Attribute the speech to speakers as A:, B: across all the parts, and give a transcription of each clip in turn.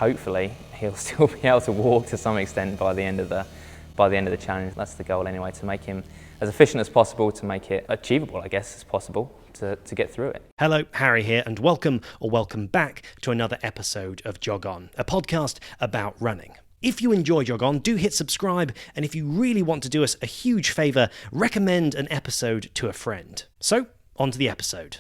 A: hopefully he'll still be able to walk to some extent by the end of the challenge. That's the goal anyway, to make him as efficient as possible, to make it achievable, I guess, as possible, to get through it.
B: Hello, Harry here, and welcome back to another episode of Jog On, a podcast about running. If you enjoy Jog On, do hit subscribe, and if you really want to do us a huge favour, recommend an episode to a friend. So, on to the episode.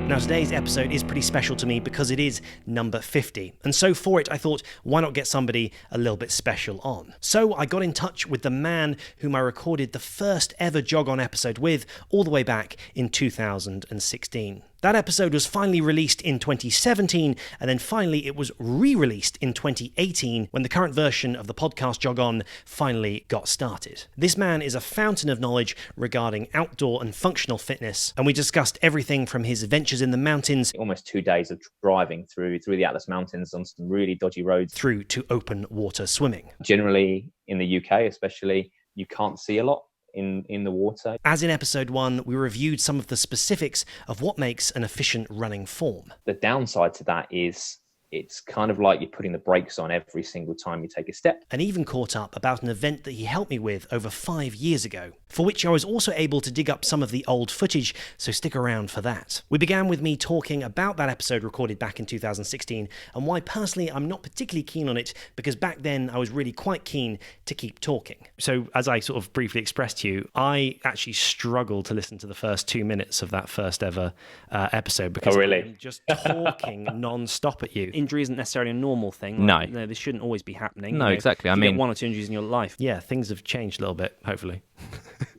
B: Now, today's episode is pretty special to me because it is number 50. And so for it, I thought, why not get somebody a little bit special on? So I got in touch with the man whom I recorded the first ever Jog On episode with all the way back in 2016. That episode was finally released in 2017, and then finally it was re-released in 2018 when the current version of the podcast Jog On finally got started. This man is a fountain of knowledge regarding outdoor and functional fitness, and we discussed everything from his adventures in the mountains,
C: almost 2 days of driving through the Atlas Mountains on some really dodgy roads,
B: through to open water swimming.
C: Generally, in the UK especially, you can't see a lot in the water.
B: As in episode 1, we reviewed some of the specifics of what makes an efficient running form.
C: The downside to that is it's kind of like you're putting the brakes on every single time you take a step.
B: And even caught up about an event that he helped me with over 5 years ago, for which I was also able to dig up some of the old footage, so stick around for that. We began with me talking about that episode recorded back in 2016 and why personally I'm not particularly keen on it, because back then I was really quite keen to keep talking. So as I sort of briefly expressed to you, I actually struggled to listen to the first 2 minutes of that first ever episode because I'm just talking non-stop at you. Injury isn't necessarily a normal thing.
A: No.
B: This shouldn't always be happening.
A: No, exactly.
B: I mean, get 1 or 2 injuries in your life. Yeah, things have changed a little bit, hopefully.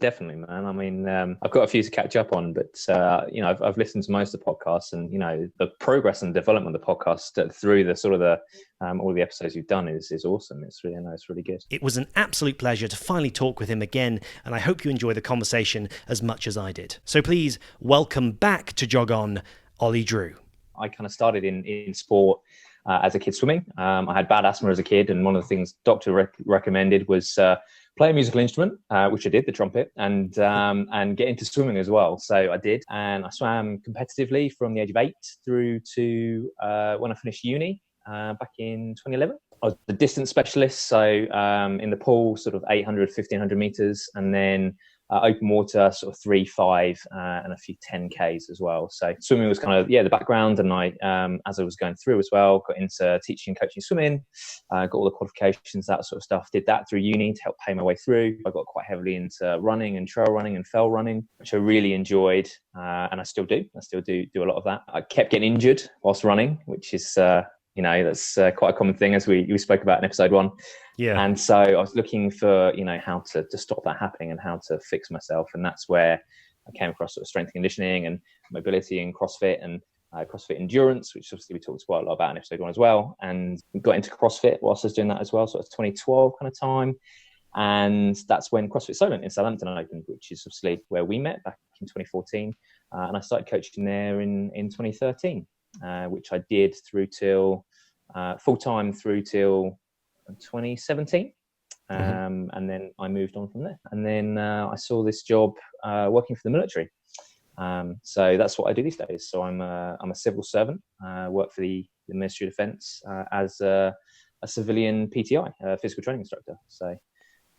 C: Definitely, man. I mean, I've got a few to catch up on, but I've listened to most of the podcasts, and the progress and development of the podcast through the sort of the all the episodes you've done is awesome. It's really good.
B: It was an absolute pleasure to finally talk with him again, and I hope you enjoy the conversation as much as I did. So please welcome back to Jog On, Olly Drew.
C: I kind of started in sport as a kid swimming. I had bad asthma as a kid, and one of the things doctor recommended was play a musical instrument, which I did, the trumpet, and get into swimming as well. So I did, and I swam competitively from the age of 8 through to when I finished uni back in 2011. I was the distance specialist, so in the pool, sort of 800, 1500 meters, and then open water, sort of 3, 5, and a few 10Ks as well. So swimming was kind of, the background. And I, as I was going through as well, got into teaching and coaching swimming, got all the qualifications, that sort of stuff. Did that through uni to help pay my way through. I got quite heavily into running and trail running and fell running, which I really enjoyed. And I still do. I still do a lot of that. I kept getting injured whilst running, which is, that's quite a common thing, as we spoke about in episode 1.
B: Yeah.
C: And so I was looking for, how to stop that happening and how to fix myself. And that's where I came across sort of strength and conditioning and mobility and CrossFit and CrossFit endurance, which obviously we talked quite a lot about in episode 1 as well. And got into CrossFit whilst I was doing that as well. So it's 2012 kind of time. And that's when CrossFit Solent in Southampton opened, which is obviously where we met back in 2014. And I started coaching there in 2013. Which I did through till full-time through till 2017. And then I moved on from there. And then I saw this job working for the military. So that's what I do these days. So I'm a civil servant, work for the Ministry of Defence as a civilian PTI, physical training instructor. So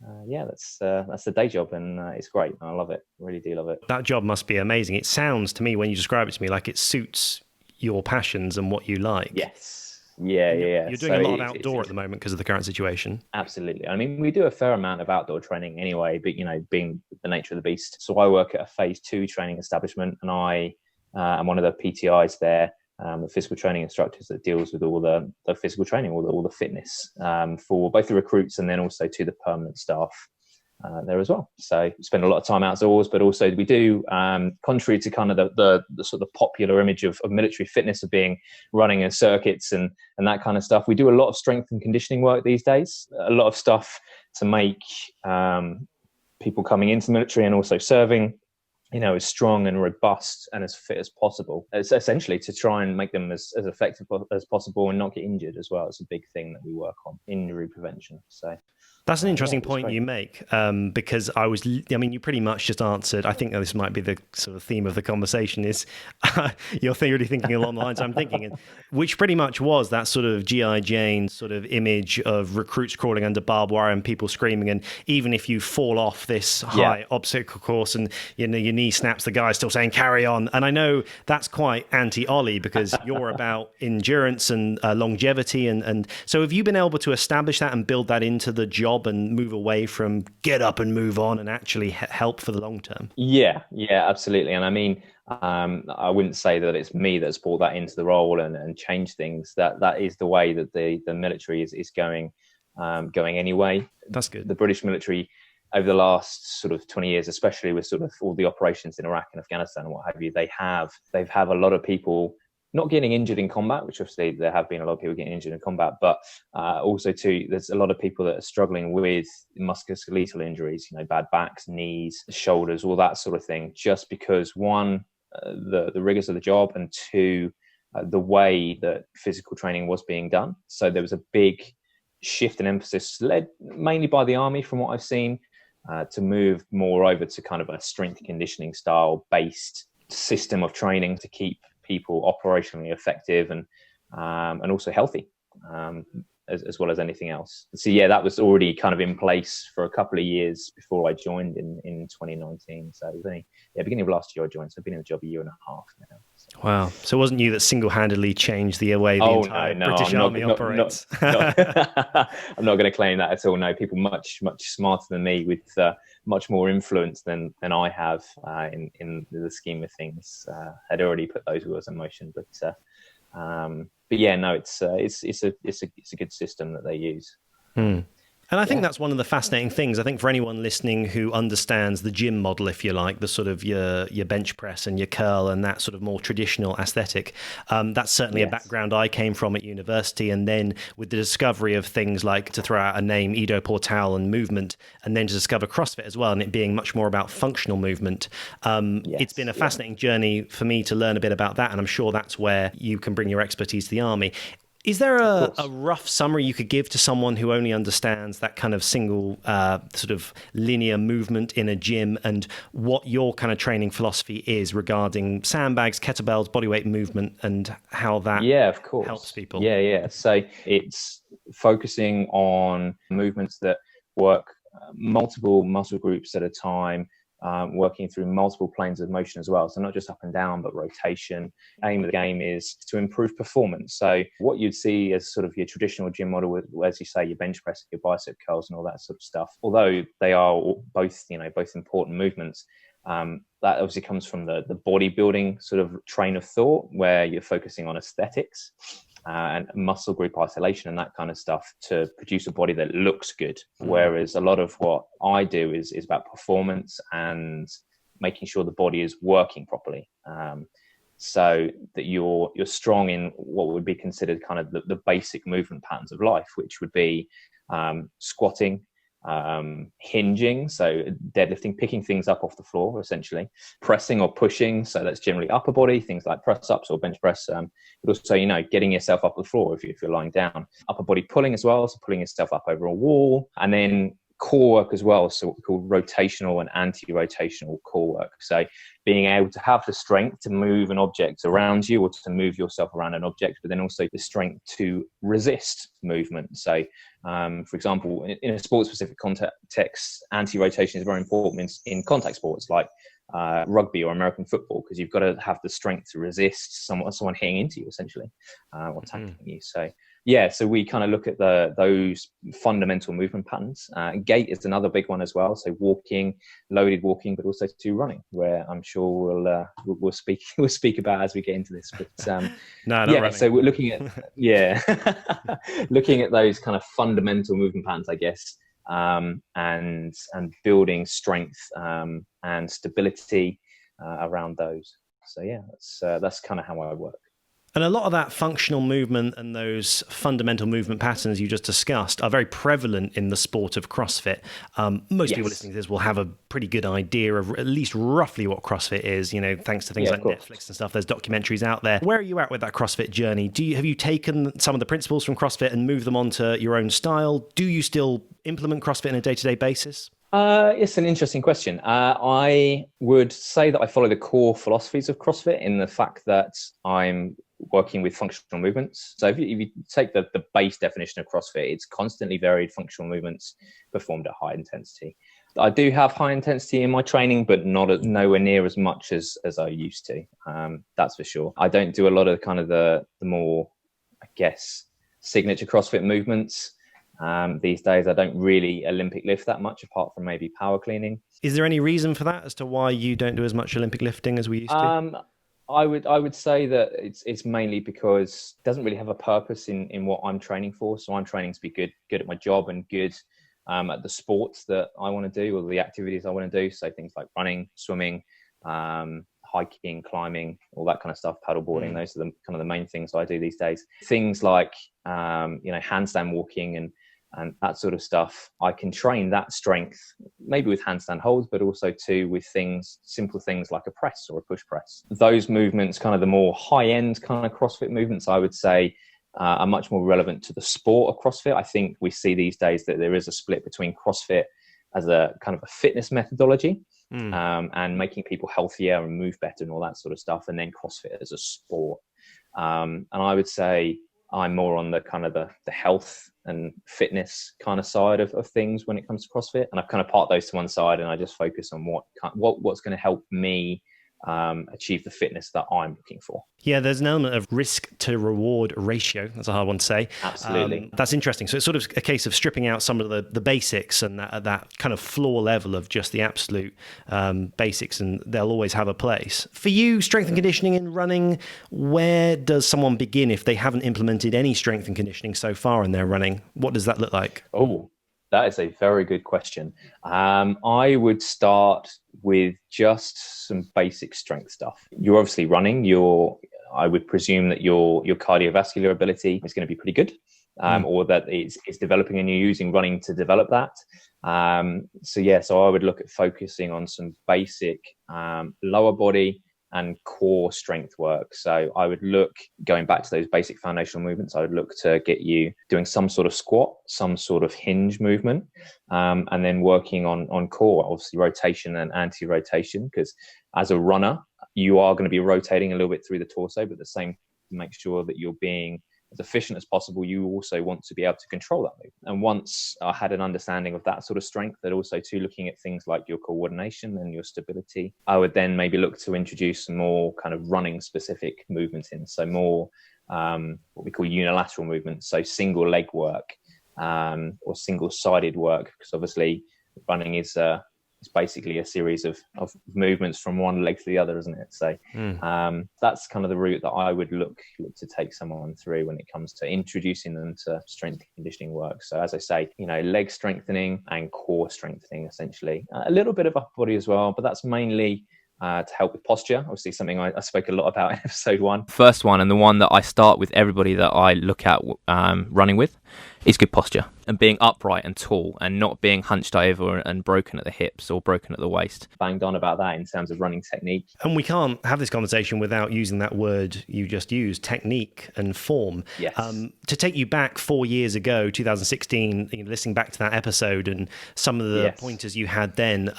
C: that's the day job, and it's great. I love it. Really do love it.
B: That job must be amazing. It sounds to me, when you describe it to me, like it suits your passions and what you like.
C: Yes. Yeah.
B: You're doing a lot of outdoor at the moment because of the current situation. Absolutely.
C: I mean, we do a fair amount of outdoor training anyway, but being the nature of the beast. So I work at a phase 2 training establishment, and I am one of the PTIs there, the physical training instructors that deals with all the physical training, all the fitness for both the recruits and then also to the permanent staff. There as well. So we spend a lot of time outdoors, but also we do, contrary to kind of the sort of popular image of military fitness of being running in circuits and that kind of stuff, we do a lot of strength and conditioning work these days. A lot of stuff to make people coming into the military and also serving, as strong and robust and as fit as possible. It's essentially to try and make them as effective as possible and not get injured as well. It's a big thing that we work on, injury prevention. So
B: That's an interesting
C: It was
B: point
C: great.
B: you make, because you pretty much just answered. I think that this might be the sort of theme of the conversation is you're really thinking along the lines I'm thinking, which pretty much was that sort of G.I. Jane sort of image of recruits crawling under barbed wire and people screaming. And even if you fall off this high obstacle course and your knee snaps, the guy's still saying carry on. And I know that's quite anti-Olly because you're about endurance and longevity. And so have you been able to establish that and build that into the job and move away from get up and move on and actually help for the long term?
C: Yeah, absolutely. And I mean, I wouldn't say that it's me that's brought that into the role and changed things. That is the way that the military is going anyway.
B: That's good.
C: The British military over the last sort of 20 years, especially with sort of all the operations in Iraq and Afghanistan and what have you, they've a lot of people not getting injured in combat, which obviously there have been a lot of people getting injured in combat, but also too, there's a lot of people that are struggling with musculoskeletal injuries, bad backs, knees, shoulders, all that sort of thing, just because one, the rigors of the job, and two, the way that physical training was being done. So there was a big shift in emphasis, led mainly by the army from what I've seen, to move more over to kind of a strength conditioning style based system of training to keep people operationally effective and also healthy, as well as anything else. So that was already kind of in place for a couple of years before I joined in 2019. So it was only beginning of last year I joined. So I've been in the job a year and a half now. So.
B: Wow. So it wasn't you that single-handedly changed the way the entire British Army operates?
C: I'm not going to claim that at all. No, people much smarter than me with much more influence than I have in the scheme of things had already put those wheels in motion. But yeah, no, it's a good system that they use.
B: And I think that's one of the fascinating things. I think for anyone listening who understands the gym model, if you like, the sort of your bench press and your curl and that sort of more traditional aesthetic, that's certainly a background I came from at university. And then with the discovery of things like, to throw out a name, Ido Portal and movement, and then to discover CrossFit as well, and it being much more about functional movement. It's been a fascinating journey for me to learn a bit about that. And I'm sure that's where you can bring your expertise to the army. Is there a rough summary you could give to someone who only understands that kind of single sort of linear movement in a gym, and what your kind of training philosophy is regarding sandbags, kettlebells, bodyweight movement, and how that helps people?
C: Yeah. So it's focusing on movements that work multiple muscle groups at a time, working through multiple planes of motion as well. So not just up and down, but rotation. Aim of the game is to improve performance. So what you'd see as sort of your traditional gym model with, as you say, your bench press, your bicep curls and all that sort of stuff, although they are both important movements, that obviously comes from the bodybuilding sort of train of thought, where you're focusing on aesthetics and muscle group isolation and that kind of stuff to produce a body that looks good. Whereas a lot of what I do is about performance and making sure the body is working properly, so that you're strong in what would be considered kind of the basic movement patterns of life, which would be squatting, hinging, so deadlifting, picking things up off the floor, essentially, pressing or pushing, so that's generally upper body, things like press ups or bench press, but also getting yourself up the floor if you're lying down, upper body pulling as well, so pulling yourself up over a wall, and then core work as well, so what we call rotational and anti-rotational core work. So being able to have the strength to move an object around you or to move yourself around an object, but then also the strength to resist movement. So for example, in a sports specific context, anti-rotation is very important in contact sports like rugby or American football, because you've got to have the strength to resist someone hitting into you, essentially, or tackling you. So we kind of look at those fundamental movement patterns. Gait is another big one as well. So walking, loaded walking, but also to running, where I'm sure we'll speak about as we get into this. But
B: running.
C: So we're looking at looking at those kind of fundamental movement patterns, I guess, and building strength and stability around those. So that's kind of how I work.
B: And a lot of that functional movement and those fundamental movement patterns you just discussed are very prevalent in the sport of CrossFit. Most people listening to this will have a pretty good idea of at least roughly what CrossFit is, thanks to things like Netflix and stuff. There's documentaries out there. Where are you at with that CrossFit journey? Have you taken some of the principles from CrossFit and moved them onto your own style? Do you still implement CrossFit on a day-to-day basis?
C: It's an interesting question. I would say that I follow the core philosophies of CrossFit in the fact that I'm working with functional movements. So if you take the base definition of CrossFit, it's constantly varied functional movements performed at high intensity. I do have high intensity in my training, but nowhere near as much as I used to. That's for sure. I don't do a lot of kind of the more, I guess, signature CrossFit movements. These days, I don't really Olympic lift that much, apart from maybe power cleaning.
B: Is there any reason for that as to why you don't do as much Olympic lifting as we used to?
C: I would say that it's mainly because it doesn't really have a purpose in what I'm training for. So I'm training to be good at my job and good at the sports that I want to do or the activities I want to do. So things like running, swimming, hiking, climbing, all that kind of stuff, paddleboarding. Those are the kind of the main things I do these days. Things like handstand walking and that sort of stuff. I can train that strength maybe with handstand holds, but also too with simple things like a press or a push press. Those movements, kind of the more high end kind of CrossFit movements, I would say are much more relevant to the sport of CrossFit. I think we see these days that there is a split between CrossFit as a kind of a fitness methodology and making people healthier and move better and all that sort of stuff, and then CrossFit as a sport. And I would say I'm more on the kind of the health and fitness kind of side of things when it comes to CrossFit. And I've kind of parked those to one side and I just focus on what's going to help me achieve the fitness that I'm looking for.
B: Yeah, there's an element of risk to reward ratio. That's a hard one to say.
C: Absolutely.
B: That's interesting. So it's sort of a case of stripping out some of the basics and that kind of floor level of just the absolute basics, and they'll always have a place. For you, strength and conditioning in running, where does someone begin if they haven't implemented any strength and conditioning so far in their running? What does that look like?
C: Oh, that is a very good question. I would start with just some basic strength stuff. You're obviously running. I would presume that your cardiovascular ability is going to be pretty good, or that it's developing, and you're using running to develop that. So I would look at focusing on some basic lower body and core strength work. So I would look, going back to those basic foundational movements, I would look to get you doing some sort of squat, some sort of hinge movement, and then working on core, obviously rotation and anti-rotation, because as a runner, you are going to be rotating a little bit through the torso, but at the same time, make sure that you're being as efficient as possible. You also want to be able to control that movement. And once I had an understanding of that sort of strength, that also too looking at things like your coordination and your stability, I would then maybe look to introduce some more kind of running specific movements in. So more what we call unilateral movements. So single leg work or single sided work, because obviously running is it's basically a series of movements from one leg to the other, isn't it? So that's kind of the route that I would look to take someone through when it comes to introducing them to strength and conditioning work. So as I say, leg strengthening and core strengthening, essentially. A little bit of upper body as well, but that's mainly to help with posture. Obviously something I spoke a lot about in episode 1.
A: First one, and the one that I start with everybody that I look at running with, is good posture and being upright and tall and not being hunched over and broken at the hips or broken at the waist.
C: Banged on about that in terms of running technique.
B: And we can't have this conversation without using that word you just used, technique and form.
C: Yes.
B: To take you back 4 years ago, 2016, listening back to that episode and some of the pointers you had then,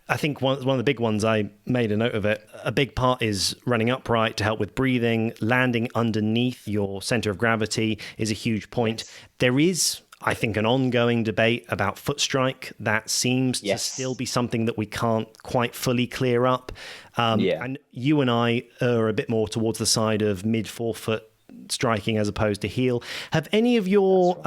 B: I think one of the big ones, I made a note of it, a big part is running upright to help with breathing. Landing underneath your center of gravity is a huge point. There is, I think, an ongoing debate about foot strike that seems to still be something that we can't quite fully clear up. And you and I are a bit more towards the side of mid-forefoot striking as opposed to heel. Have any of your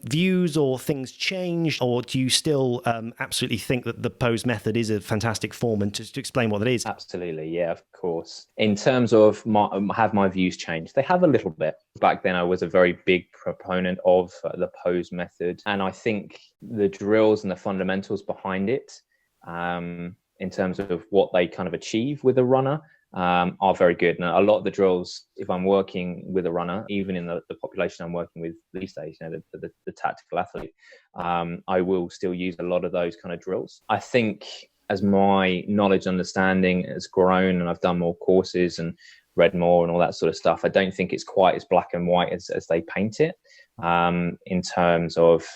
B: views or things changed, or do you still absolutely think that the pose method is a fantastic form? And to explain what that is.
C: Absolutely, yeah, of course. In terms of have my views changed? They have a little bit. Back then I was a very big proponent of the pose method, and I think the drills and the fundamentals behind it, in terms of what they kind of achieve with a runner, are very good. And a lot of the drills, if I'm working with a runner, even in the population I'm working with these days, the tactical athlete, I will still use a lot of those kind of drills. I think as my knowledge understanding has grown and I've done more courses and read more and all that sort of stuff, I don't think it's quite as black and white as they paint it. In terms of,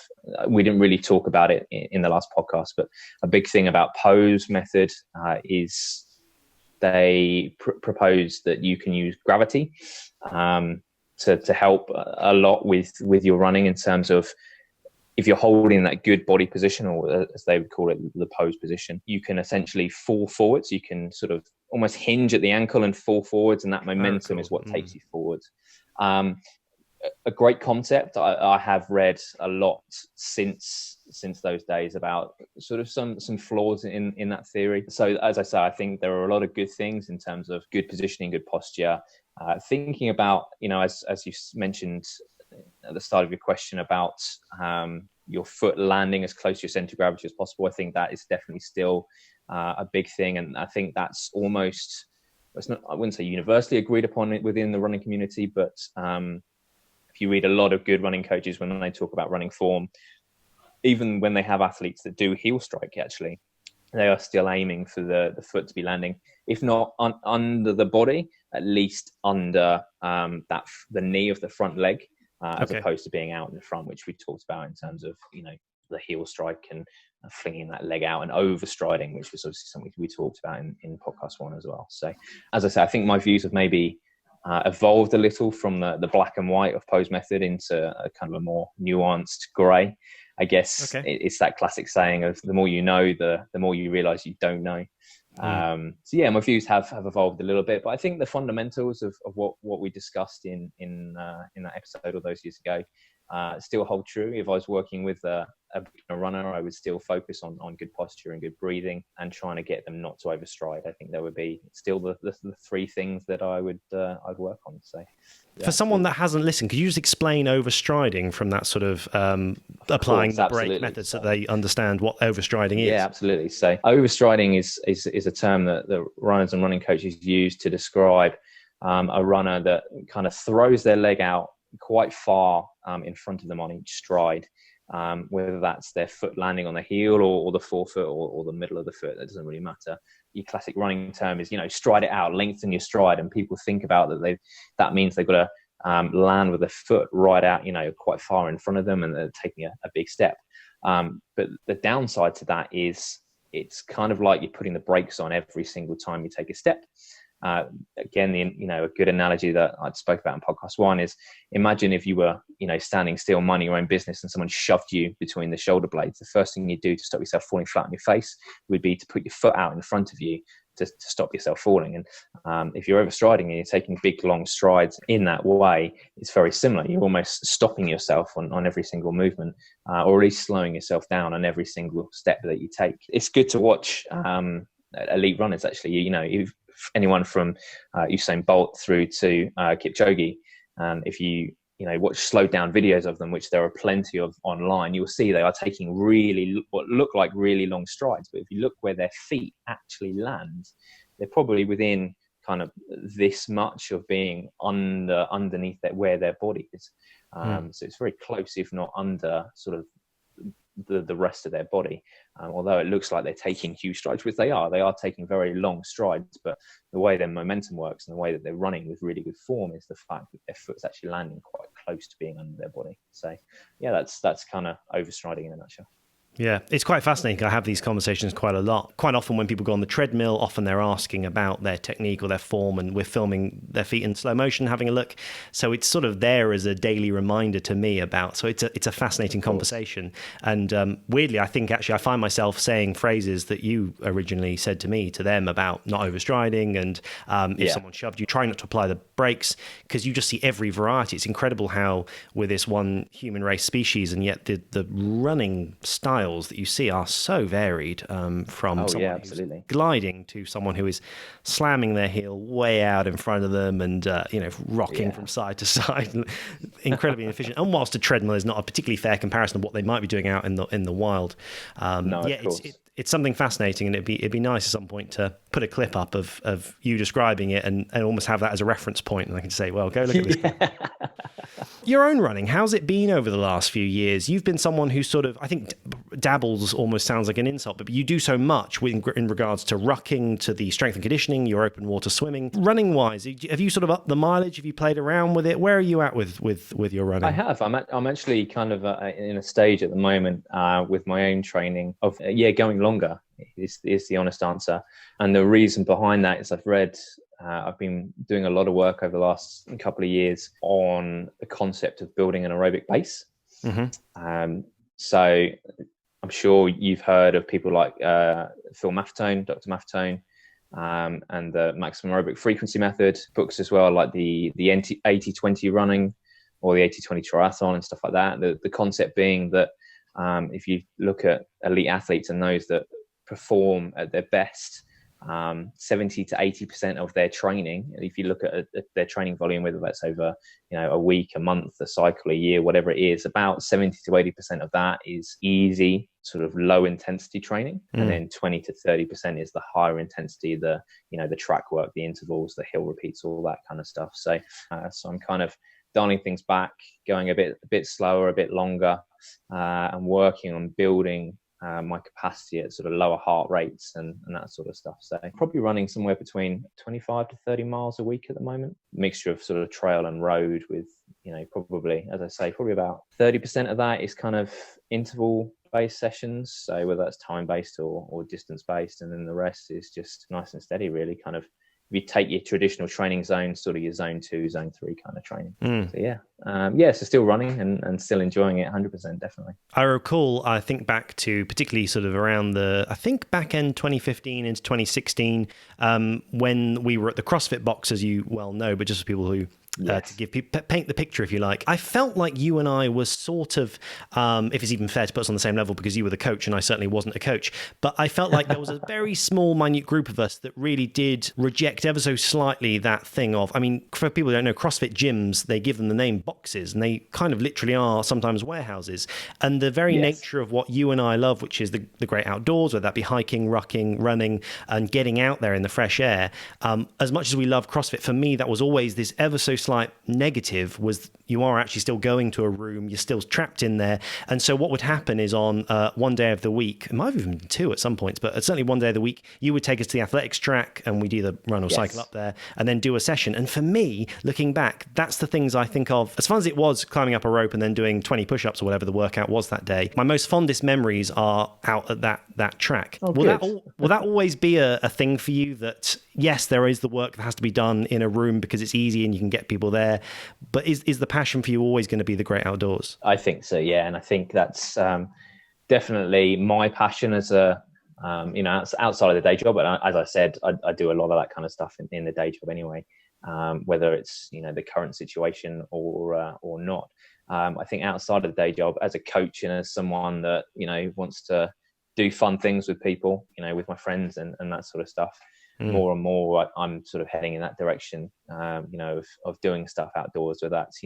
C: we didn't really talk about it in the last podcast, but a big thing about pose method is they propose that you can use gravity to help a lot with your running, in terms of if you're holding that good body position, or as they would call it, the pose position, you can essentially fall forwards. You can sort of almost hinge at the ankle and fall forwards, and that momentum is what takes you forwards. A great concept. I have read a lot since those days about sort of some flaws in that theory. So as I say, I think there are a lot of good things in terms of good positioning, good posture. Thinking about, as you mentioned at the start of your question about your foot landing as close to your center of gravity as possible, I think that is definitely still a big thing, and I think that's almost, it's not, I wouldn't say universally agreed upon it within the running community, but if you read a lot of good running coaches, when they talk about running form, even when they have athletes that do heel strike, actually, they are still aiming for the foot to be landing, if not under the body, at least under the knee of the front leg, as opposed to being out in the front, which we talked about in terms of, the heel strike and flinging that leg out and overstriding, which was obviously something we talked about in podcast 1 as well. So, as I say, I think my views have maybe evolved a little from the black and white of pose method into a kind of a more nuanced grey. I guess it's that classic saying of the more you know, the more you realise you don't know. So yeah, my views have evolved a little bit, but I think the fundamentals of what we discussed in that episode all those years ago still hold true. If I was working with a runner, I would still focus on good posture and good breathing and trying to get them not to overstride. I think there would be still the 3 things that I'd work on. So yeah.
B: For someone that hasn't listened, could you just explain overstriding from that sort of applying the brake method so they understand what overstriding is?
C: Yeah, absolutely. So overstriding is a term that the runners and running coaches use to describe a runner that kind of throws their leg out quite far in front of them on each stride, whether that's their foot landing on the heel or the forefoot or the middle of the foot. That doesn't really matter. Your classic running term is, stride it out, lengthen your stride, and people think about that means they've got to land with their foot right out, quite far in front of them, and they're taking a big step. But the downside to that is it's kind of like you're putting the brakes on every single time you take a step. Again, a good analogy that I spoke about in podcast 1 is, imagine if you were, standing still, minding your own business, and someone shoved you between the shoulder blades. The first thing you do to stop yourself falling flat on your face would be to put your foot out in front of you to stop yourself falling. And if you're overstriding and you're taking big, long strides in that way, it's very similar. You're almost stopping yourself on every single movement, or at least slowing yourself down on every single step that you take. It's good to watch elite runners, actually. Anyone from Usain Bolt through to Kipchoge, if you watch slowed down videos of them, which there are plenty of online, you'll see they are taking what look like really long strides. But if you look where their feet actually land, they're probably within kind of this much of being underneath where their body is. So it's very close, if not under sort of the rest of their body, although it looks like they're taking huge strides, which they are taking very long strides, but the way their momentum works and the way that they're running with really good form is the fact that their foot's actually landing quite close to being under their body. So yeah, that's kind of overstriding in a nutshell.
B: Yeah, it's quite fascinating. I have these conversations quite a lot. Quite often when people go on the treadmill, often they're asking about their technique or their form, and we're filming their feet in slow motion, having a look. So it's sort of there as a daily reminder to me about, so it's a fascinating conversation. And weirdly, I think actually I find myself saying phrases that you originally said to me, to them, about not overstriding, and if someone shoved you, try not to apply the brakes, because you just see every variety. It's incredible how we're this one human race species, and yet the running style that you see are so varied, from someone who's gliding to someone who is slamming their heel way out in front of them and rocking from side to side, incredibly inefficient. And whilst a treadmill is not a particularly fair comparison of what they might be doing out in the wild, it's something fascinating, and it'd be nice at some point to put a clip up of you describing it and almost have that as a reference point, and I can say, well, go look at this guy. Your own running, how's it been over the last few years? You've been someone who sort of, I think dabbles almost sounds like an insult, but you do so much in regards to rucking, to the strength and conditioning, your open water swimming. Running wise, have you sort of upped the mileage? Have you played around with it? Where are you at with your running?
C: I have. I'm actually kind of in a stage at the moment with my own training of going longer is the honest answer. And the reason behind that is I've been doing a lot of work over the last couple of years on the concept of building an aerobic base. Mm-hmm. So I'm sure you've heard of people like Phil Maffetone, Dr. Maffetone, and the maximum aerobic frequency method books as well, like the 80-20 running or the 80-20 triathlon and stuff like that. The concept being that if you look at elite athletes and those that perform at their best, 70 to 80% of their training, if you look at their training volume, whether that's over a week, a month, a cycle, a year, whatever it is, about 70 to 80% of that is easy sort of low intensity training, and then 20 to 30% is the higher intensity, the track work, the intervals, the hill repeats, all that kind of stuff. So I'm kind of dialing things back, going a bit slower, a bit longer, and working on building my capacity at sort of lower heart rates and that sort of stuff. So probably running somewhere between 25 to 30 miles a week at the moment, mixture of sort of trail and road with, probably, as I say, probably about 30% of that is kind of interval based sessions. So whether that's time based or distance based, and then the rest is just nice and steady, really kind of, if you take your traditional training zones, sort of your zone 2, zone 3 kind of training. So so still running and still enjoying it 100%, definitely.
B: I recall, I think back to particularly sort of around back end 2015 into 2016, when we were at the CrossFit box, as you well know, but just for people who to give people, paint the picture, if you like. I felt like you and I were sort of, if it's even fair to put us on the same level, because you were the coach and I certainly wasn't a coach, but I felt like there was a very small, minute group of us that really did reject ever so slightly that thing of, I mean, for people who don't know, CrossFit gyms, they give them the name boxes, and they kind of literally are sometimes warehouses. And the very nature of what you and I love, which is the great outdoors, whether that be hiking, rucking, running, and getting out there in the fresh air, as much as we love CrossFit, for me, that was always this ever so slight negative, was you are actually still going to a room, you're still trapped in there. And so what would happen is on one day of the week, it might have even been two at some points, but certainly one day of the week, you would take us to the athletics track and we'd either run or cycle up there and then do a session. And for me, looking back, that's the things I think of, as fun as it was climbing up a rope and then doing 20 push-ups or whatever the workout was that day, my most fondest memories are out at that track. Will that always be a thing for you, that yes, there is the work that has to be done in a room because it's easy and you can get people there, but is the passion for you always going to be the great outdoors?
C: I think so, yeah. And I think that's definitely my passion as a, outside of the day job. But as I said, I do a lot of that kind of stuff in the day job anyway, whether it's, the current situation or not. I think outside of the day job, as a coach and as someone that, wants to do fun things with people, with my friends and that sort of stuff, more and more I'm sort of heading in that direction, of doing stuff outdoors, whether that's,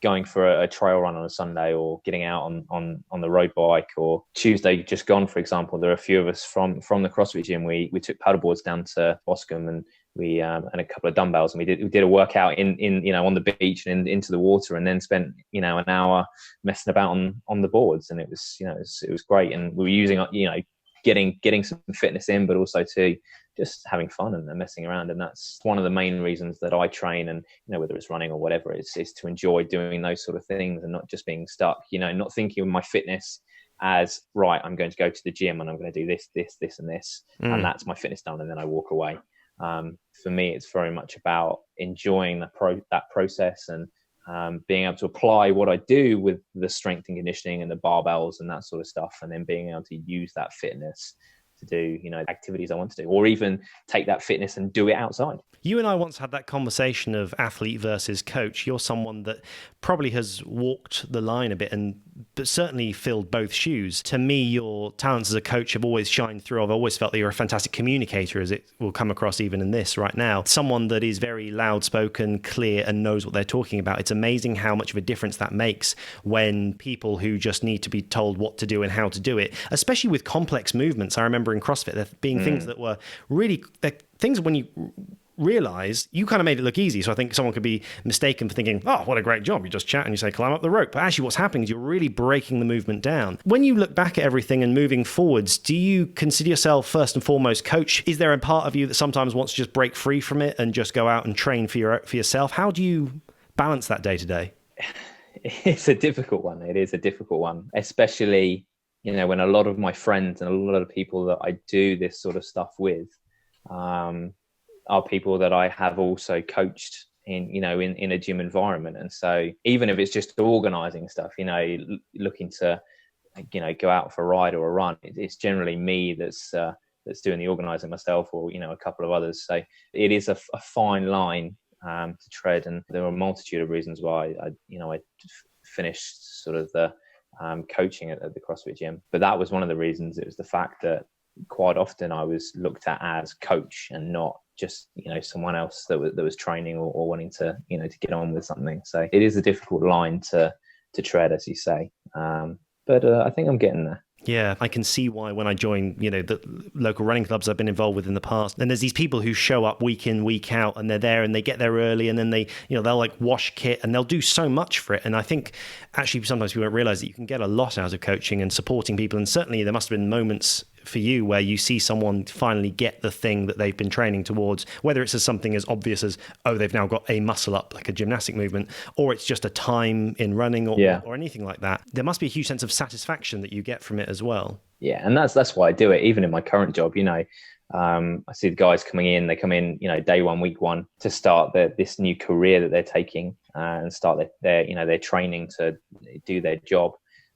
C: going for a trail run on a Sunday or getting out on the road bike, or Tuesday just gone, for example. There are a few of us from the CrossFit gym. We took paddleboards down to Boscombe and we and a couple of dumbbells, and we did a workout in on the beach and into the water, and then spent an hour messing about on the boards, and it was it was great. And we were using getting some fitness in, but also to just having fun and messing around. And that's one of the main reasons that I train, and whether it's running or whatever, is to enjoy doing those sort of things and not just being stuck, not thinking of my fitness as, right, I'm going to go to the gym and I'm going to do this and this, and that's my fitness done, and then I walk away. For me, it's very much about enjoying that process and being able to apply what I do with the strength and conditioning and the barbells and that sort of stuff, and then being able to use that fitness to do, activities I want to do, or even take that fitness and do it outside.
B: You and I once had that conversation of athlete versus coach. You're someone that probably has walked the line a bit but certainly filled both shoes. To me, your talents as a coach have always shined through. I've always felt that you're a fantastic communicator, as it will come across even in this right now. Someone that is very loud spoken, clear, and knows what they're talking about. It's amazing how much of a difference that makes when people who just need to be told what to do and how to do it, especially with complex movements. I remember in CrossFit there being things that were really things when you realize you kind of made it look easy. So I think someone could be mistaken for thinking, oh, what a great job. You just chat and you say, climb up the rope. But actually what's happening is you're really breaking the movement down. When you look back at everything and moving forwards, do you consider yourself first and foremost coach? Is there a part of you that sometimes wants to just break free from it and just go out and train for yourself? How do you balance that day to day?
C: It's a difficult one. It is a difficult one, especially, when a lot of my friends and a lot of people that I do this sort of stuff with, are people that I have also coached in a gym environment. And so even if it's just organizing stuff, looking to, go out for a ride or a run, it's generally me that's doing the organizing myself, or, a couple of others. So it is a fine line to tread. And there are a multitude of reasons why I finished sort of the coaching at the CrossFit gym. But that was one of the reasons. It was the fact that quite often I was looked at as coach and not just someone else that was training or wanting to to get on with something. So it is a difficult line to tread, as you say, but I think I'm getting there.
B: Yeah, I can see why when I join, the local running clubs I've been involved with in the past, and there's these people who show up week in, week out, and they're there and they get there early, and then they, they'll like wash kit and they'll do so much for it. And I think actually sometimes people don't realize that you can get a lot out of coaching and supporting people. And certainly there must have been moments for you where you see someone finally get the thing that they've been training towards, whether it's as something as obvious as, oh, they've now got a muscle up, like a gymnastic movement, or it's just a time in running or anything like that. There must be a huge sense of satisfaction that you get from it as well.
C: Yeah, and that's why I do it. Even in my current job, I see the guys coming in, they come in, day one, week one, to start this new career that they're taking and start their training to do their job.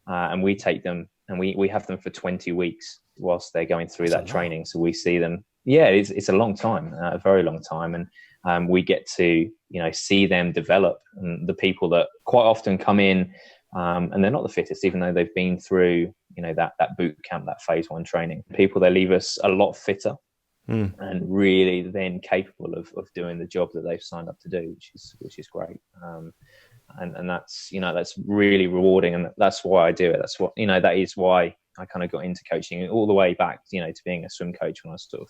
C: And we take them and we have them for 20 weeks whilst they're going through that training. So we see them. Yeah, it's a long time, a very long time. And we get to, see them develop. And the people that quite often come in and they're not the fittest, even though they've been through, that boot camp, that phase one training. People, they leave us a lot fitter and really then capable of doing the job that they've signed up to do, which is great. And that's, that's really rewarding. And that's why I do it. That's what, that is why I kind of got into coaching all the way back, to being a swim coach when I was sort of,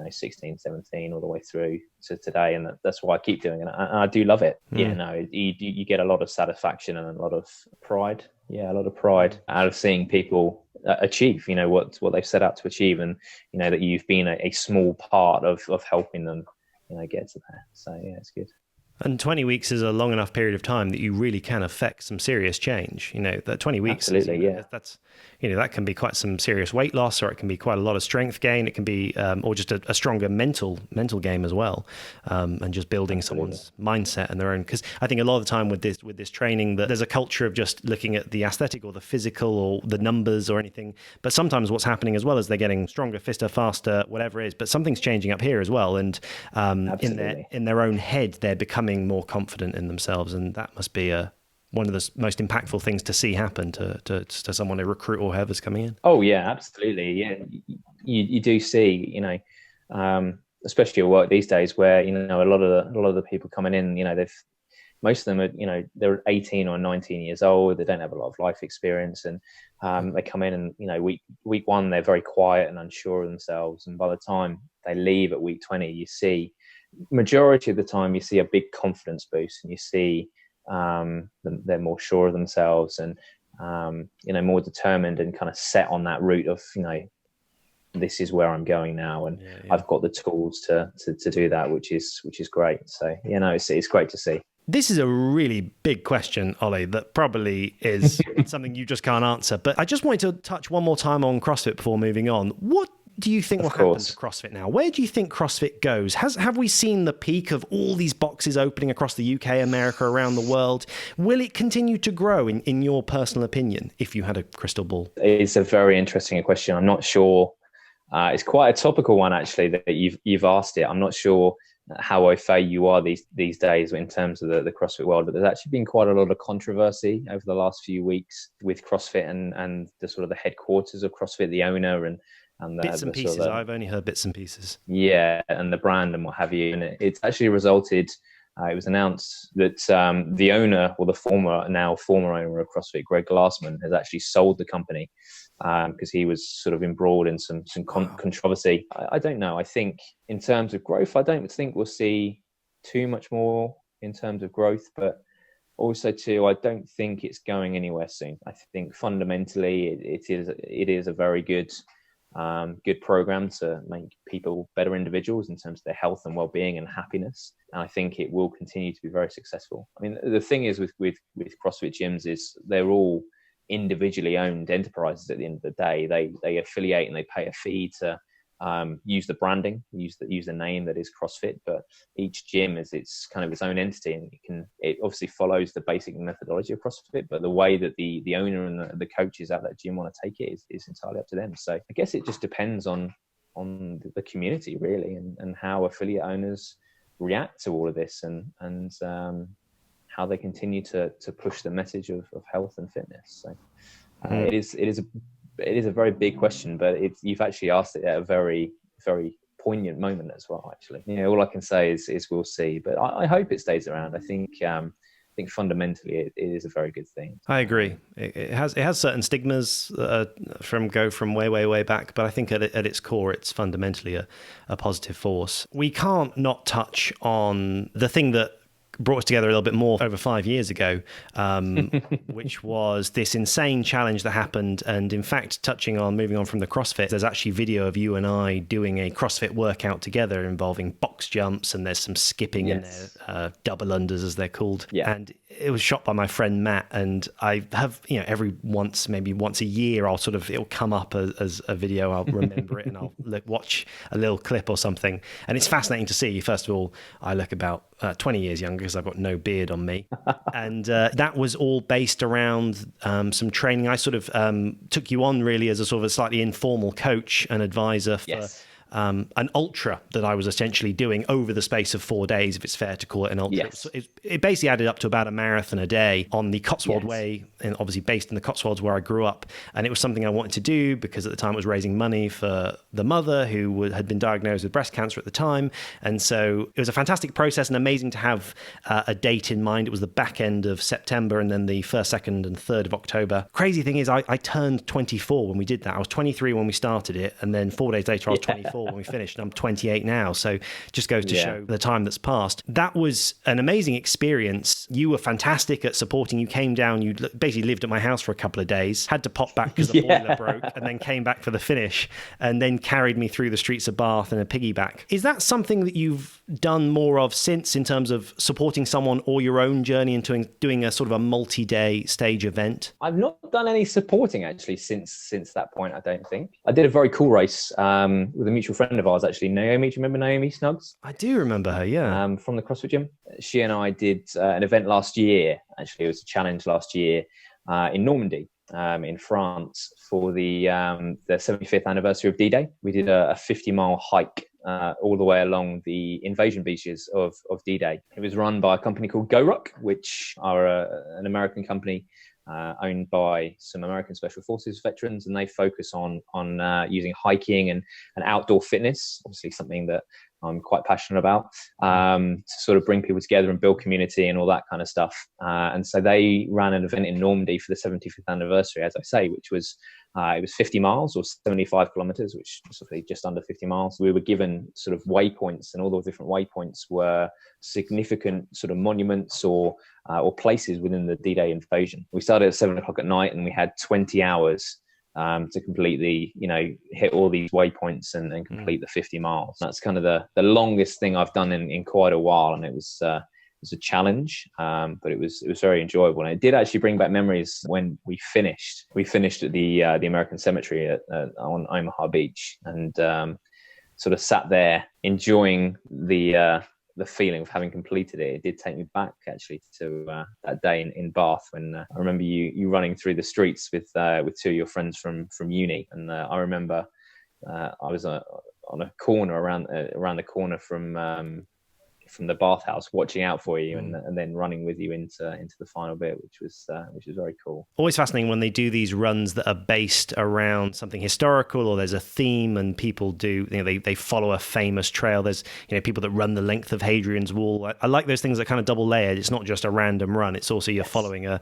C: 16, 17, all the way through to today. And that's why I keep doing it. And I do love it. You get a lot of satisfaction and a lot of pride. Yeah, a lot of pride out of seeing people achieve, what they've set out to achieve, and, that you've been a small part of helping them, get to there. So yeah, it's good.
B: And 20 weeks is a long enough period of time that you really can affect some serious change. That 20 weeks,
C: absolutely,
B: that's, that can be quite some serious weight loss, or it can be quite a lot of strength gain. It can be, or just a stronger mental game as well, and just building someone's mindset and their own. Because I think a lot of the time with this training, that there's a culture of just looking at the aesthetic or the physical or the numbers or anything. But sometimes what's happening as well is they're getting stronger, fitter, faster, whatever it is. But something's changing up here as well, and in their own head, they're becoming more confident in themselves, and that must be one of the most impactful things to see happen to someone, a recruit or whoever's coming in.
C: Oh yeah, absolutely. Yeah, you do see, especially at work these days, where a lot of the people coming in, most of them are, they're 18 or 19 years old. They don't have a lot of life experience, and they come in and week one they're very quiet and unsure of themselves, and by the time they leave at week 20, you see, majority of the time you see a big confidence boost, and you see they're more sure of themselves and more determined and kind of set on that route of this is where I'm going now, and I've got the tools to do that, which is great. So it's great to see.
B: This is a really big question, Olly, that probably is something you just can't answer, but I just wanted to touch one more time on CrossFit before moving on. What do you think will happen to CrossFit now? Where do you think CrossFit goes? Have we seen the peak of all these boxes opening across the UK, America, around the world? Will it continue to grow, in your personal opinion, if you had a crystal ball?
C: It's a very interesting question. I'm not sure It's quite a topical one, actually, that you've asked it. I'm not sure how au fait you are these days in terms of the CrossFit world, but there's actually been quite a lot of controversy over the last few weeks with CrossFit and the sort of the headquarters of CrossFit, the owner and
B: Bits and
C: the
B: pieces.
C: sort of
B: I've only heard bits and pieces.
C: yeah, and the brand and what have you. And it's actually resulted. It was announced that the owner, or the former owner of CrossFit, Greg Glassman, has actually sold the company because he was sort of embroiled in some controversy. I don't know. I think in terms of growth, I don't think we'll see too much more in terms of growth, but also too, I don't think it's going anywhere soon. I think fundamentally it is a very good program to make people better individuals in terms of their health and well-being and happiness. And I think it will continue to be very successful. I mean, the thing is with CrossFit gyms is they're all individually owned enterprises at the end of the day. They affiliate and they pay a fee to use the branding, use the name that is CrossFit, but each gym is its kind of its own entity, and it obviously follows the basic methodology of CrossFit, but the way that the owner and the coaches at that gym want to take it is entirely up to them. So I guess it just depends on the community really, and how affiliate owners react to all of this, and how they continue to push the message of health and fitness. So it is a very big question, but you've actually asked it at a very, very poignant moment as well, actually. All I can say is we'll see, but I hope it stays around. I think fundamentally it is a very good thing.
B: I agree. It has certain stigmas from way back, but I think at its core, it's fundamentally a positive force. We can't not touch on the thing that brought us together a little bit more over 5 years ago, which was this insane challenge that happened. And in fact, moving on from the CrossFit, there's actually video of you and I doing a CrossFit workout together involving box jumps, and there's some skipping in there, double unders as they're called. Yeah. And it was shot by my friend Matt, and I have, maybe once a year, it'll come up as a video. I'll remember it and I'll watch a little clip or something. And it's fascinating to see. First of all, I look about 20 years younger because I've got no beard on me. And that was all based around some training. I sort of took you on really as a sort of a slightly informal coach and advisor for an ultra that I was essentially doing over the space of 4 days, if it's fair to call it an ultra. Yes. So it basically added up to about a marathon a day on the Cotswold Way, and obviously based in the Cotswolds where I grew up. And it was something I wanted to do because at the time it was raising money for the mother who had been diagnosed with breast cancer at the time. And so it was a fantastic process and amazing to have a date in mind. It was the back end of September and then the 1st, 2nd and 3rd of October. Crazy thing is I turned 24 when we did that. I was 23 when we started it, and then 4 days later I was 24 when we finished, and I'm 28 now. So just goes to show the time that's passed. That was an amazing experience. You were fantastic at supporting. You came down, you basically lived at my house for a couple of days, had to pop back because the boiler broke, and then came back for the finish, and then carried me through the streets of Bath in a piggyback. Is that something that you've done more of since, in terms of supporting someone or your own journey into doing a sort of a multi-day stage event?
C: I've not done any supporting actually since that point, I don't think. I did a very cool race with a mutual friend of ours, actually, Naomi. Do you remember Naomi Snuggs?
B: I do remember her, yeah.
C: From the CrossFit gym. She and I did an event last year. Actually, it was a challenge last year in Normandy, in France, for the 75th anniversary of D-Day. We did a 50-mile hike all the way along the invasion beaches of D-Day. It was run by a company called GoRuck, which are an American company owned by some American Special Forces veterans, and they focus on using hiking and outdoor fitness, obviously something that I'm quite passionate about, to sort of bring people together and build community and all that kind of stuff. And so they ran an event in Normandy for the 75th anniversary, as I say, which was it was 50 miles or 75 kilometers, which is just under 50 miles. We were given sort of waypoints, and all those different waypoints were significant sort of monuments or places within the D-Day invasion. We started at 7 o'clock at night, and we had 20 hours to completely, hit all these waypoints and complete the 50 miles. That's kind of the longest thing I've done in quite a while, and it was a challenge, but it was very enjoyable, and it did actually bring back memories when we finished. We finished at the American Cemetery on Omaha Beach, and sort of sat there enjoying the feeling of having completed it. It did take me back actually to that day in Bath when I remember you running through the streets with two of your friends from uni, and I remember I was on a corner around the corner from the bathhouse, watching out for you, and then running with you into the final bit, which was very cool.
B: Always fascinating when they do these runs that are based around something historical, or there's a theme, and people do, they follow a famous trail. There's, people that run the length of Hadrian's Wall. I like those things that kind of double layered. It's not just a random run. It's also you're following a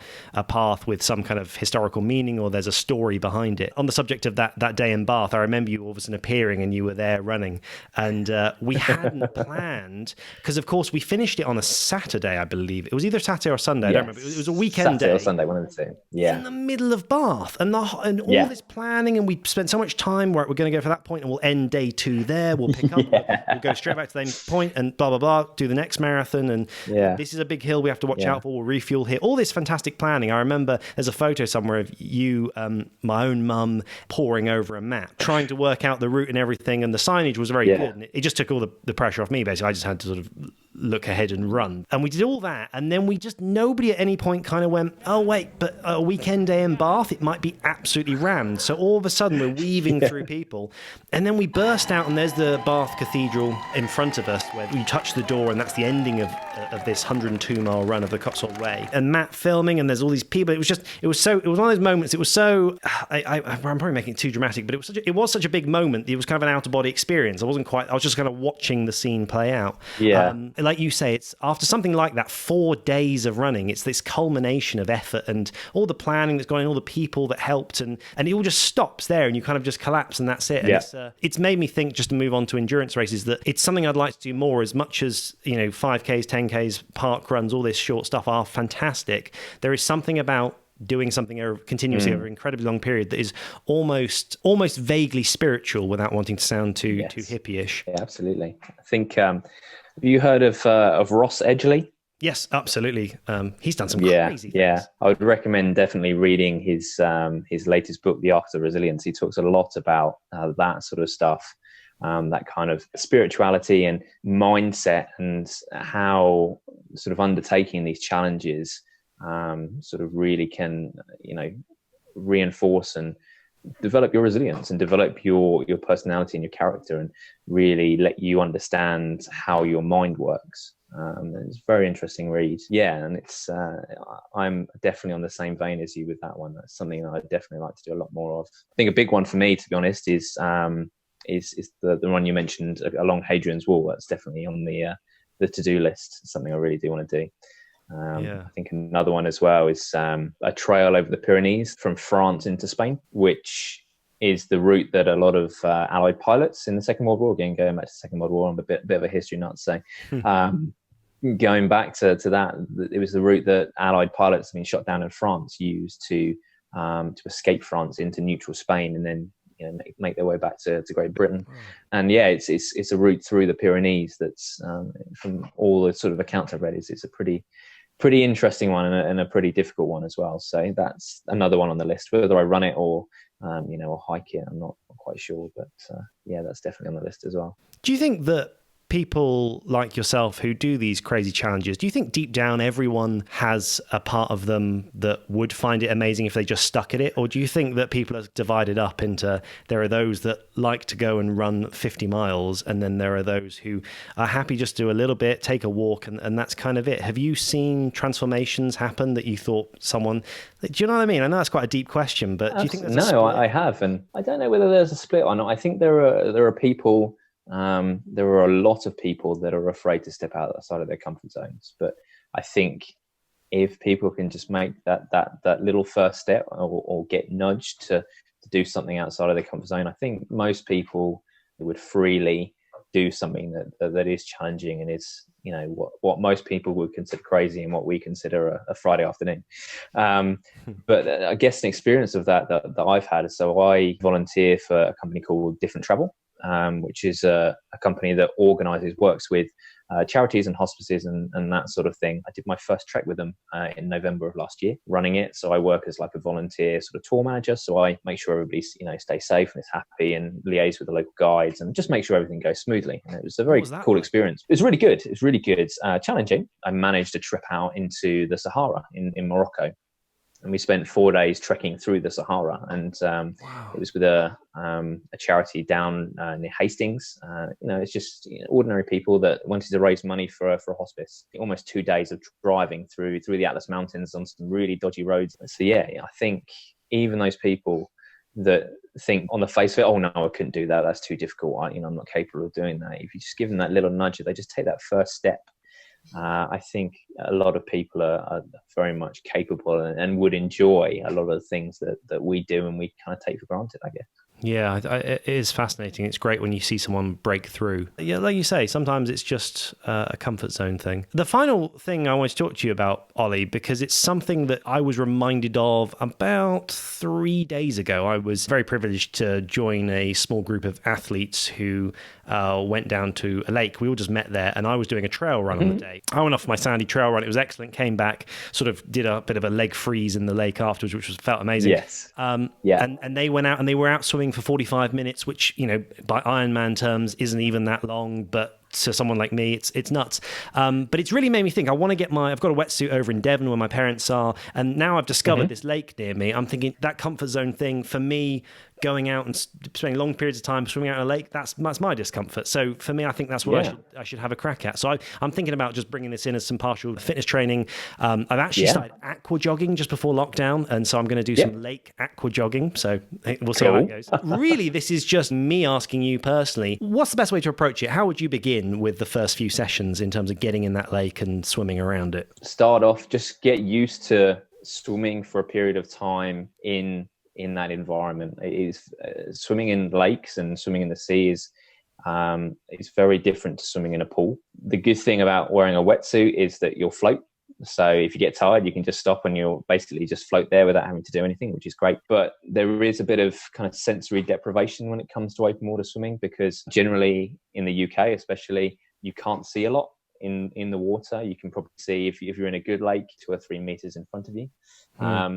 B: path with some kind of historical meaning, or there's a story behind it. On the subject of that day in Bath, I remember you all of a sudden appearing and you were there running, and we hadn't planned, because of course we finished it on a Saturday, I believe. It was either Saturday or Sunday.
C: Yes.
B: I don't remember. It was a weekend
C: Saturday
B: day.
C: or Sunday, one of the two. Yeah.
B: In the middle of Bath, and all this planning, and we spent so much time where we're going to go for that point, and we'll end day 2 there. We'll pick up, we'll go straight back to the end point, and blah blah blah. Do the next marathon, and this is a big hill we have to watch out for. We'll refuel here. All this fantastic planning. I remember there's a photo somewhere of you, my own mum, poring over a map, trying to work out the route and everything. And the signage was very good. And it just took all the pressure off me. Basically, I just had to sort of look ahead and run. And we did all that, and then nobody at any point kind of went, oh wait, but a weekend day in Bath, it might be absolutely rammed. So all of a sudden we're weaving through people, and then we burst out, and there's the Bath Cathedral in front of us, where we touch the door, and that's the ending of this 102-mile run of the Cotswold Way. And Matt filming, and there's all these people. It was one of those moments. It was so, I'm probably making it too dramatic, but it was such a big moment. It was kind of an out-of-body experience. I was just kind of watching the scene play out.
C: Yeah.
B: Like you say, it's after something like that, 4 days of running, it's this culmination of effort and all the planning that's going on, all the people that helped, and it all just stops there, and you kind of just collapse, and that's it. And it's made me think, just to move on to endurance races, that it's something I'd like to do more. As much as 5Ks, 10Ks, park runs, all this short stuff are fantastic, there is something about doing something continuously over an incredibly long period that is almost vaguely spiritual, without wanting to sound too hippie-ish.
C: Yeah, absolutely. I think have you heard of Ross Edgley?
B: Yes, absolutely. He's done some crazy things.
C: Yeah, I would recommend definitely reading his latest book, The Art of Resilience. He talks a lot about that sort of stuff, that kind of spirituality and mindset, and how sort of undertaking these challenges sort of really can, reinforce and develop your resilience and develop your personality and your character, and really let you understand how your mind works. It's a very interesting read. Yeah, and it's I'm definitely on the same vein as you with that one. That's something that I'd definitely like to do a lot more of. I think a big one for me, to be honest, is the one you mentioned along Hadrian's Wall. That's definitely on the to-do list. It's something I really do want to do. I think another one as well is a trail over the Pyrenees from France into Spain, which is the route that a lot of Allied pilots in the Second World War, again going back to the Second World War, I'm a bit of a history nut, so going back to that, it was the route that Allied pilots, shot down in France, used to escape France into neutral Spain, and then make their way back to Great Britain. And it's a route through the Pyrenees that's from all the sort of accounts I've read, it's a pretty interesting one, and a pretty difficult one as well. So that's another one on the list. Whether I run it or or hike it, I'm not quite sure, but that's definitely on the list as well.
B: Do you think that people like yourself who do these crazy challenges, do you think deep down everyone has a part of them that would find it amazing if they just stuck at it? Or do you think that people are divided up into, there are those that like to go and run 50 miles, and then there are those who are happy just to do a little bit, take a walk, and that's kind of it? Have you seen transformations happen that you thought do you know what I mean? I know that's quite a deep question, but do you think there's a split?
C: No, I have, and I don't know whether there's a split or not. I think there are people. There are a lot of people that are afraid to step outside of their comfort zones, but I think if people can just make that little first step, or get nudged to do something outside of their comfort zone, I think most people would freely do something that is challenging and is what most people would consider crazy and what we consider a Friday afternoon. But I guess an experience of that I've had. So I volunteer for a company called Different Travel, which is a company that works with charities and hospices and that sort of thing. I did my first trek with them in November of last year, running it. So I work as like a volunteer sort of tour manager. So I make sure everybody stays safe and is happy, and liaise with the local guides, and just make sure everything goes smoothly. And it was a very cool experience. It was really good. It was really good. Challenging. I managed a trip out into the Sahara in Morocco. and we spent 4 days trekking through the Sahara. And it was with a charity down near Hastings. It's just ordinary people that wanted to raise money for a hospice. Almost 2 days of driving through the Atlas Mountains on some really dodgy roads. So yeah, I think even those people that think on the face of it, oh no, I couldn't do that, that's too difficult, I'm not capable of doing that. If you just give them that little nudge, they just take that first step. I think a lot of people are very much capable and would enjoy a lot of the things that we do and we kind of take for granted, I guess.
B: Yeah, it is fascinating. It's great when you see someone break through. Yeah, like you say, sometimes it's just a comfort zone thing. The final thing I want to talk to you about, Olly, because it's something that I was reminded of about 3 days ago. I was very privileged to join a small group of athletes who went down to a lake. We all just met there, and I was doing a trail run on the day. I went off my sandy trail run. It was excellent. Came back, sort of did a bit of a leg freeze in the lake afterwards, which felt amazing.
C: Yes.
B: Yeah. And they went out and they were out swimming for 45 minutes, which, by Ironman terms isn't even that long, but to someone like me, it's nuts. But it's really made me think. I've got a wetsuit over in Devon where my parents are, and now I've discovered this lake near me. I'm thinking that comfort zone thing for me, going out and spending long periods of time swimming out in a lake, that's my discomfort. So for me, I think that's what I should have a crack at. So I'm thinking about just bringing this in as some partial fitness training. I've actually started aqua jogging just before lockdown, and so I'm going to do some lake aqua jogging. So we'll see how that goes. Really, this is just me asking you personally, what's the best way to approach it? How would you begin with the first few sessions in terms of getting in that lake and swimming around it?
C: Start off, just get used to swimming for a period of time in that environment. It is swimming in lakes and swimming in the sea is very different to swimming in a pool. The good thing about wearing a wetsuit is that you'll float. So if you get tired, you can just stop and you'll basically just float there without having to do anything, which is great. But there is a bit of kind of sensory deprivation when it comes to open water swimming, because generally in the UK especially, you can't see a lot in the water. You can probably see, if you're in a good lake, 2 or 3 meters in front of you.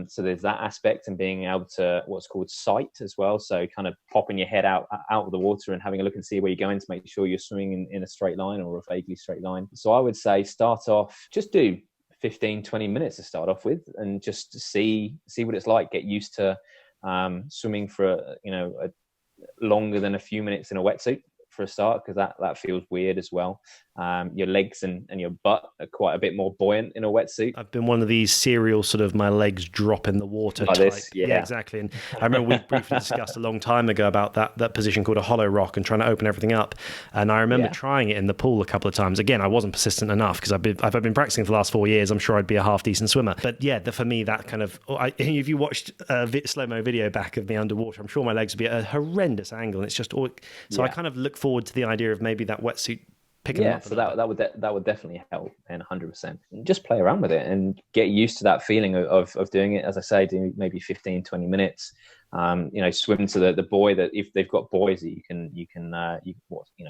C: So there's that aspect, and being able to what's called sight as well. So kind of popping your head out of the water and having a look and see where you're going to make sure you're swimming in a straight line or a vaguely straight line. So I would say start off, just do 15-20 minutes to start off with, and just to see what it's like. Get used to swimming for longer than a few minutes in a wetsuit for a start, because that feels weird as well. Your legs and your butt are quite a bit more buoyant in a wetsuit.
B: I've been one of these serial sort of my legs drop in the water
C: like
B: type.
C: This, yeah,
B: exactly. And I remember we briefly discussed a long time ago about that position called a hollow rock and trying to open everything up. And I remember trying it in the pool a couple of times. Again, I wasn't persistent enough, because I've been practicing for the last 4 years. I'm sure I'd be a half decent swimmer. But yeah, for me, that kind of, if you watched a slow-mo video back of me underwater, I'm sure my legs would be at a horrendous angle. And it's just all, so I kind of look forward to the idea of maybe that wetsuit picking up.
C: So that would definitely help, and 100%. Just play around with it and get used to that feeling of doing it. As I say, do maybe 15-20 minutes. Swim to the buoy, that if they've got buoys that you can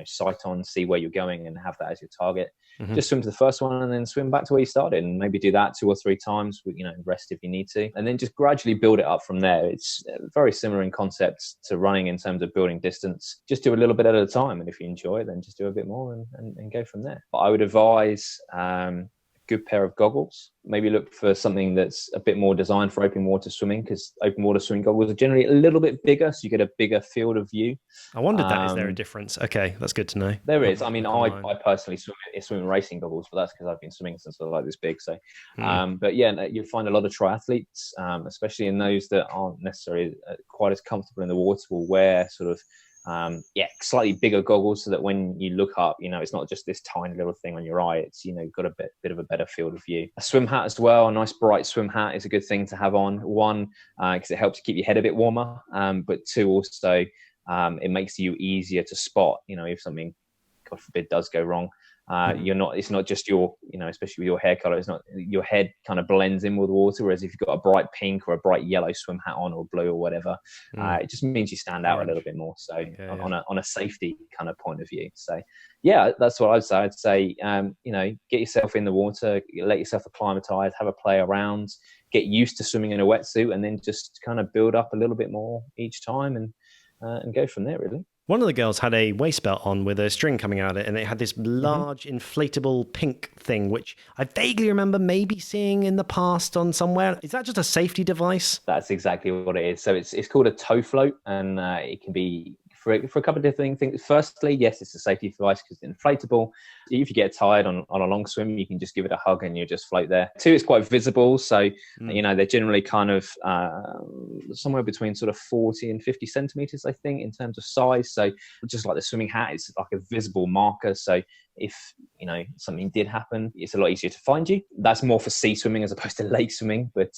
C: sight on, see where you're going and have that as your target. Just swim to the first one and then swim back to where you started, and maybe do that 2 or 3 times with, rest if you need to, and then just gradually build it up from there. It's very similar in concept to running in terms of building distance. Just do a little bit at a time, and if you enjoy it, then just do a bit more and go from there. But I would advise good pair of goggles. Maybe look for something that's a bit more designed for open water swimming, because open water swimming goggles are generally a little bit bigger, so you get a bigger field of view.
B: I wondered that. Is there a difference? Okay, that's good to know.
C: There is. I mean, I personally swim in racing goggles, but that's because I've been swimming since I was like this big. So, but yeah, you'll find a lot of triathletes, especially in those that aren't necessarily quite as comfortable in the water, will wear sort of slightly bigger goggles, so that when you look up, it's not just this tiny little thing on your eye. It's got a bit of a better field of view. A swim hat as well. A nice bright swim hat is a good thing to have on. One, because it helps keep your head a bit warmer, but 2, also it makes you easier to spot. If something, God forbid, does go wrong. It's not just your, especially with your hair color, it's not, your head kind of blends in with the water. Whereas if you've got a bright pink or a bright yellow swim hat on, or blue or whatever, it just means you stand out a little bit more. So on a safety kind of point of view. So yeah, that's what I'd say. I'd say, get yourself in the water, let yourself acclimatize, have a play around, get used to swimming in a wetsuit, and then just kind of build up a little bit more each time and go from there, really.
B: One of the girls had a waist belt on with a string coming out of it, and it had this large inflatable pink thing, which I vaguely remember maybe seeing in the past on somewhere. Is that just a safety device?
C: That's exactly what it is. So it's called a toe float, and it can be for a couple of different things. Firstly, yes, it's a safety device because it's inflatable. If you get tired on a long swim, you can just give it a hug and you just float there. Two, it's quite visible. So, they're generally kind of somewhere between sort of 40 and 50 centimeters, I think, in terms of size. So just like the swimming hat, it's like a visible marker. So if, something did happen, it's a lot easier to find you. That's more for sea swimming as opposed to lake swimming, but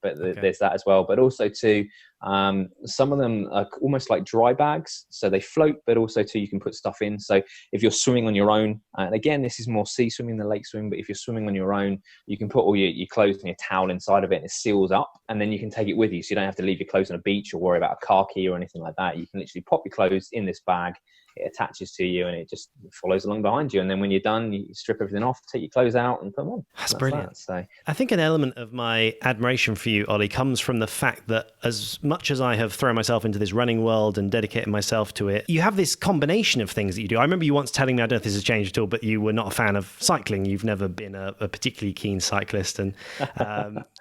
C: there's that as well. But also too, some of them are almost like dry bags. So they float, but also too, you can put stuff in. So if you're swimming on your own, and again, this is more sea swimming than lake swimming, but if you're swimming on your own, you can put all your clothes and your towel inside of it and it seals up, and then you can take it with you. So you don't have to leave your clothes on a beach or worry about a car key or anything like that. You can literally pop your clothes in this bag. It attaches to you and it just follows along behind you. And then when you're done, you strip everything off, take your clothes out and put them on.
B: That's brilliant.
C: So
B: I think an element of my admiration for you, Olly, comes from the fact that as much as I have thrown myself into this running world and dedicated myself to it, you have this combination of things that you do. I remember you once telling me, I don't know if this has changed at all, but you were not a fan of cycling. You've never been a particularly keen cyclist, and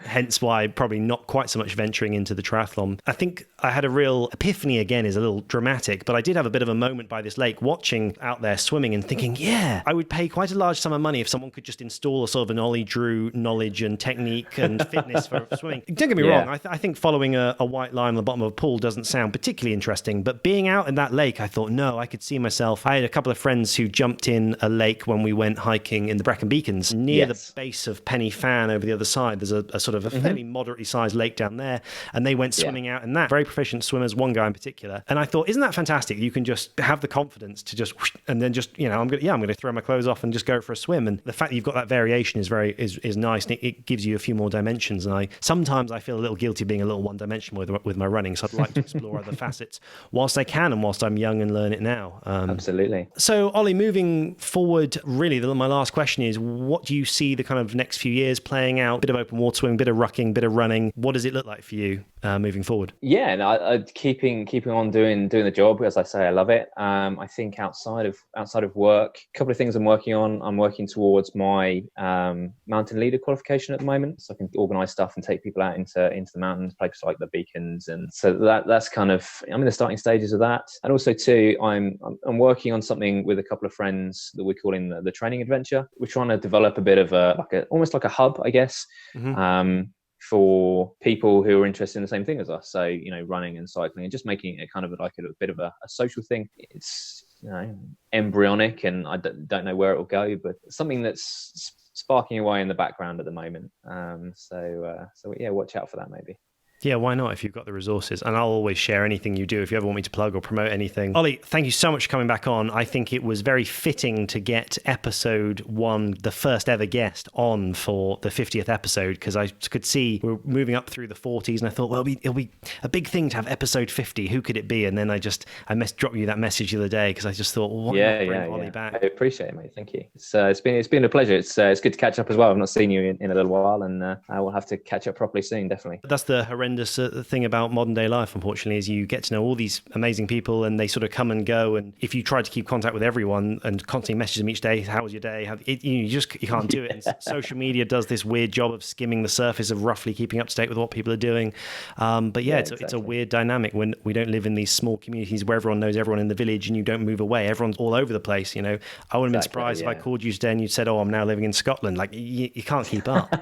B: hence why probably not quite so much venturing into the triathlon. I think I had a real epiphany, again, is a little dramatic, but I did have a bit of a moment by this lake watching out there swimming and thinking, yeah, I would pay quite a large sum of money if someone could just install a sort of an Olly Drew knowledge and technique and fitness for swimming. Don't get me wrong, I think following a white line on the bottom of a pool doesn't sound particularly interesting, but being out in that lake, I thought, no, I could see myself. I had a couple of friends who jumped in a lake when we went hiking in the Brecon Beacons near the base of Penny Fan over the other side. There's a sort of a fairly moderately sized lake down there, and they went swimming out in that. Very proficient swimmers, one guy in particular. And I thought, isn't that fantastic? You can just have the confidence to just whoosh, and then just, I'm going to throw my clothes off and just go for a swim. And the fact that you've got that variation is nice, and it gives you a few more dimensions. And sometimes I feel a little guilty being a little one dimensional with my running, so I'd like to explore other facets whilst I can and whilst I'm young and learn it now.
C: Absolutely.
B: So Olly, moving forward, really my last question is, what do you see the kind of next few years playing out? Bit of open water swimming, bit of rucking, bit of running. What does it look like for you moving forward?
C: Yeah, no, keeping on doing the job. As I say, I love it. I think outside of work, a couple of things I'm working on. I'm working towards my mountain leader qualification at the moment, so I can organise stuff and take people out into the mountains, places like the Beacons, and so that's kind of, I'm in the starting stages of that. And also too, I'm working on something with a couple of friends that we're calling the training adventure. We're trying to develop a bit of almost like a hub, I guess. For people who are interested in the same thing as us, so running and cycling, and just making it kind of like a bit of a social thing. It's embryonic, and I don't know where it will go, but something that's sparking away in the background at the moment. So yeah, watch out for that maybe.
B: Yeah, why not if you've got the resources? And I'll always share anything you do if you ever want me to plug or promote anything. Olly, thank you so much for coming back on. I think it was very fitting to get episode 1, the first ever guest, on for the 50th episode, because I could see we're moving up through the 40s, and I thought, well, it'll be a big thing to have episode 50. Who could it be? And then I dropped you that message the other day because I just thought, well, why not bring Olly back?
C: I appreciate it, mate. Thank you. It's been a pleasure. It's good to catch up as well. I've not seen you in a little while, and I will have to catch up properly soon, definitely.
B: That's the horrendous thing about modern day life, unfortunately, is you get to know all these amazing people and they sort of come and go, and if you try to keep contact with everyone and constantly message them each day, how was your day, you can't do it. And social media does this weird job of skimming the surface of roughly keeping up to date with what people are doing, but it's a weird dynamic when we don't live in these small communities where everyone knows everyone in the village and you don't move away. Everyone's all over the place. I wouldn't have been surprised if I called you today and you said, oh, I'm now living in Scotland. Like, you can't keep up.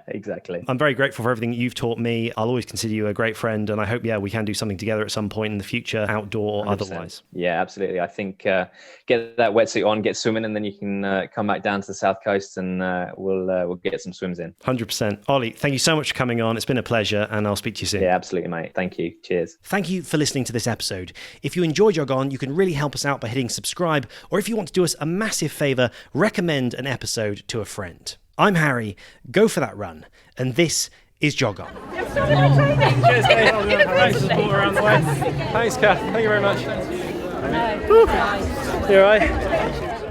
C: Exactly.
B: I'm very grateful for everything you've taught me. I'll always consider you a great friend, and I hope, we can do something together at some point in the future, outdoor or 100%. Otherwise.
C: Yeah, absolutely. I think get that wetsuit on, get swimming, and then you can come back down to the south coast, and we'll get some swims in.
B: 100%. Olly, thank you so much for coming on. It's been a pleasure, and I'll speak to you soon.
C: Yeah, absolutely, mate. Thank you. Cheers.
B: Thank you for listening to this episode. If you enjoyed Jog On, you can really help us out by hitting subscribe, or if you want to do us a massive favour, recommend an episode to a friend. I'm Harry. Go for that run, and this is Jog On.
D: Cheers, Dave. Thanks for the support around the way. Thanks, Kath. Thank you very much. You all right?